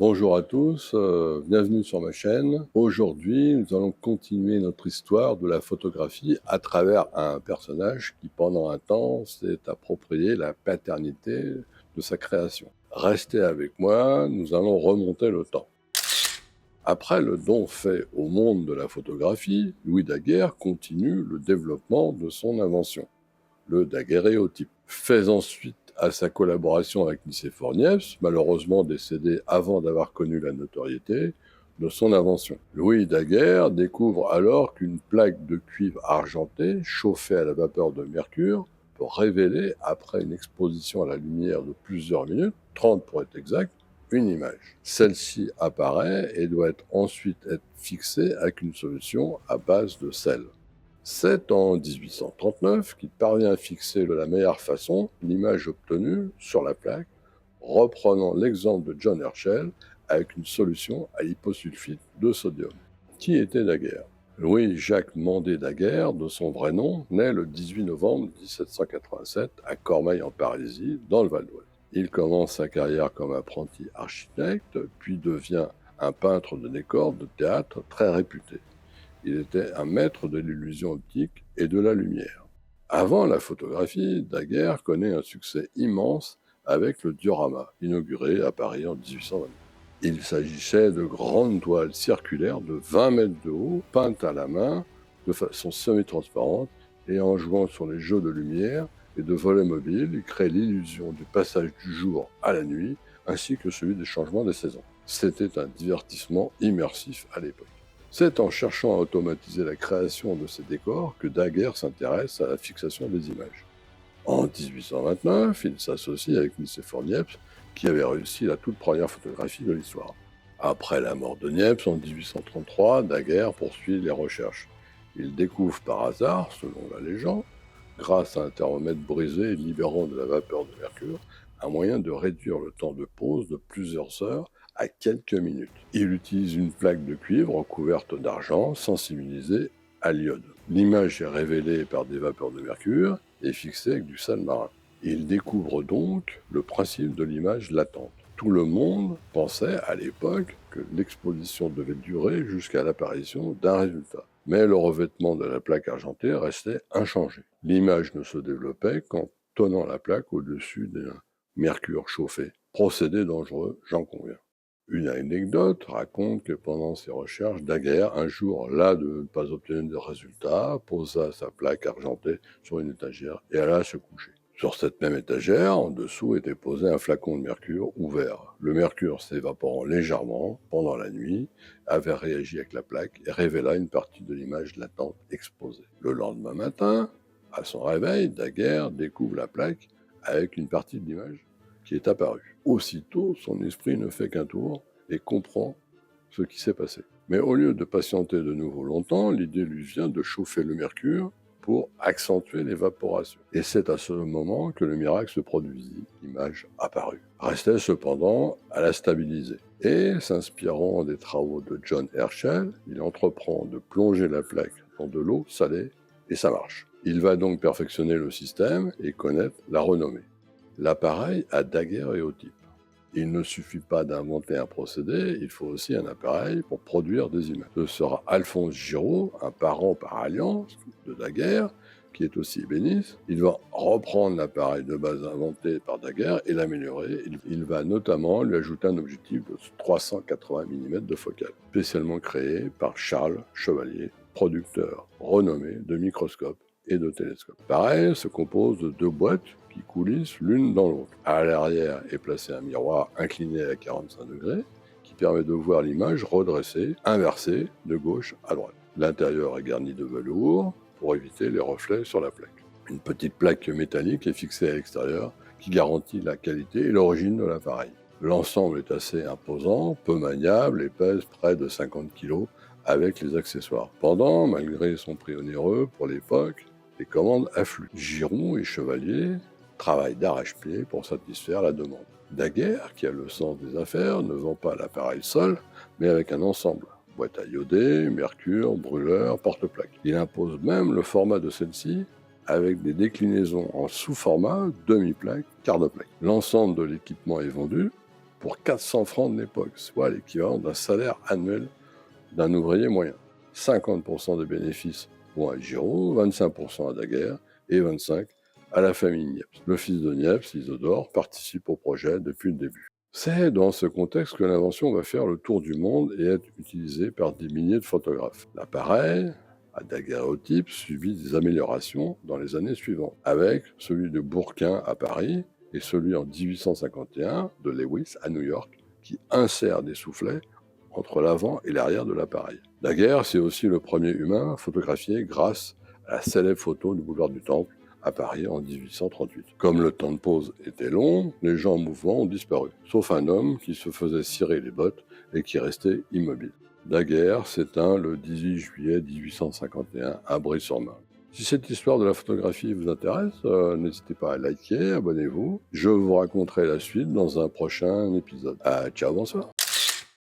Bonjour à tous, bienvenue sur ma chaîne. Aujourd'hui, nous allons continuer notre histoire de la photographie à travers un personnage qui, pendant un temps, s'est approprié la paternité de sa création. Restez avec moi, nous allons remonter le temps. Après le don fait au monde de la photographie, Louis Daguerre continue le développement de son invention, le daguerréotype. Fait ensuite à sa collaboration avec Nicéphore Niepce, malheureusement décédé avant d'avoir connu la notoriété de son invention. Louis Daguerre découvre alors qu'une plaque de cuivre argenté, chauffée à la vapeur de mercure, peut révéler, après une exposition à la lumière de plusieurs minutes, 30 pour être exact, une image. Celle-ci apparaît et doit ensuite être fixée avec une solution à base de sel. C'est en 1839 qu'il parvient à fixer de la meilleure façon l'image obtenue sur la plaque, reprenant l'exemple de John Herschel avec une solution à l'hyposulfite de sodium. Qui était Daguerre ? Louis-Jacques Mandé Daguerre, de son vrai nom, naît le 18 novembre 1787 à Cormeilles en Parisie, dans le Val d'Oise. Il commence sa carrière comme apprenti architecte, puis devient un peintre de décors de théâtre très réputé. Il était un maître de l'illusion optique et de la lumière. Avant la photographie, Daguerre connaît un succès immense avec le diorama, inauguré à Paris en 1822. Il s'agissait de grandes toiles circulaires de 20 mètres de haut, peintes à la main, de façon semi-transparente, et en jouant sur les jeux de lumière et de volets mobiles, il crée l'illusion du passage du jour à la nuit, ainsi que celui des changements des saisons. C'était un divertissement immersif à l'époque. C'est en cherchant à automatiser la création de ces décors que Daguerre s'intéresse à la fixation des images. En 1829, il s'associe avec Nicéphore Niepce, qui avait réussi la toute première photographie de l'histoire. Après la mort de Niepce en 1833, Daguerre poursuit les recherches. Il découvre par hasard, selon la légende, grâce à un thermomètre brisé libérant de la vapeur de mercure, un moyen de réduire le temps de pause de plusieurs heures à quelques minutes. Il utilise une plaque de cuivre recouverte d'argent sensibilisée à l'iode. L'image est révélée par des vapeurs de mercure et fixée avec du sel marin. Il découvre donc le principe de l'image latente. Tout le monde pensait à l'époque que l'exposition devait durer jusqu'à l'apparition d'un résultat. Mais le revêtement de la plaque argentée restait inchangé. L'image ne se développait qu'en tenant la plaque au-dessus d'un mercure chauffé. Procédé dangereux, j'en conviens. Une anecdote raconte que pendant ses recherches, Daguerre, un jour, las de ne pas obtenir de résultats, posa sa plaque argentée sur une étagère et alla se coucher. Sur cette même étagère, en dessous, était posé un flacon de mercure ouvert. Le mercure, s'évaporant légèrement pendant la nuit, avait réagi avec la plaque et révéla une partie de l'image latente exposée. Le lendemain matin, à son réveil, Daguerre découvre la plaque avec une partie de l'image qui est apparue. Aussitôt, son esprit ne fait qu'un tour et comprend ce qui s'est passé. Mais au lieu de patienter de nouveau longtemps, l'idée lui vient de chauffer le mercure pour accentuer l'évaporation. Et c'est à ce moment que le miracle se produisit, l'image apparut. Restait cependant à la stabiliser. Et, s'inspirant des travaux de John Herschel, il entreprend de plonger la plaque dans de l'eau salée, et ça marche. Il va donc perfectionner le système et connaître la renommée. L'appareil à daguerréotype. Il ne suffit pas d'inventer un procédé, il faut aussi un appareil pour produire des images. Ce sera Alphonse Giraud, un parent par alliance de Daguerre, qui est aussi ébéniste. Il va reprendre l'appareil de base inventé par Daguerre et l'améliorer. Il va notamment lui ajouter un objectif de 380 mm de focale, spécialement créé par Charles Chevalier, producteur renommé de microscopes et de télescopes. Pareil, se compose de deux boîtes qui coulissent l'une dans l'autre. À l'arrière est placé un miroir incliné à 45 degrés qui permet de voir l'image redressée, inversée, de gauche à droite. L'intérieur est garni de velours pour éviter les reflets sur la plaque. Une petite plaque métallique est fixée à l'extérieur qui garantit la qualité et l'origine de l'appareil. L'ensemble est assez imposant, peu maniable et pèse près de 50 kg avec les accessoires. Pendant, malgré son prix onéreux pour l'époque, les commandes affluent. Giraud et Chevalier travaillent d'arrache-pied pour satisfaire la demande. Daguerre, qui a le sens des affaires, ne vend pas l'appareil seul, mais avec un ensemble. Boîte à iodé, mercure, brûleur, porte-plaque. Il impose même le format de celle-ci avec des déclinaisons en sous-format, demi-plaque, quart de plaque. L'ensemble de l'équipement est vendu pour 400 francs de l'époque, soit l'équivalent d'un salaire annuel d'un ouvrier moyen. 50% des bénéfices vont à Giraud, 25% à Daguerre et 25% à la famille Niepce. Le fils de Niepce, Isidore, participe au projet depuis le début. C'est dans ce contexte que l'invention va faire le tour du monde et être utilisée par des milliers de photographes. L'appareil, à daguerréotype, subit des améliorations dans les années suivantes, avec celui de Bourquin à Paris et celui en 1851 de Lewis à New York, qui insère des soufflets entre l'avant et l'arrière de l'appareil. Daguerre, c'est aussi le premier humain photographié grâce à la célèbre photo du boulevard du Temple à Paris en 1838. Comme le temps de pause était long, les gens en mouvement ont disparu, sauf un homme qui se faisait cirer les bottes et qui restait immobile. Daguerre s'éteint le 18 juillet 1851 à Brie-sur-Marne. Si cette histoire de la photographie vous intéresse, n'hésitez pas à liker, abonnez-vous. Je vous raconterai la suite dans un prochain épisode. Ciao, bonsoir.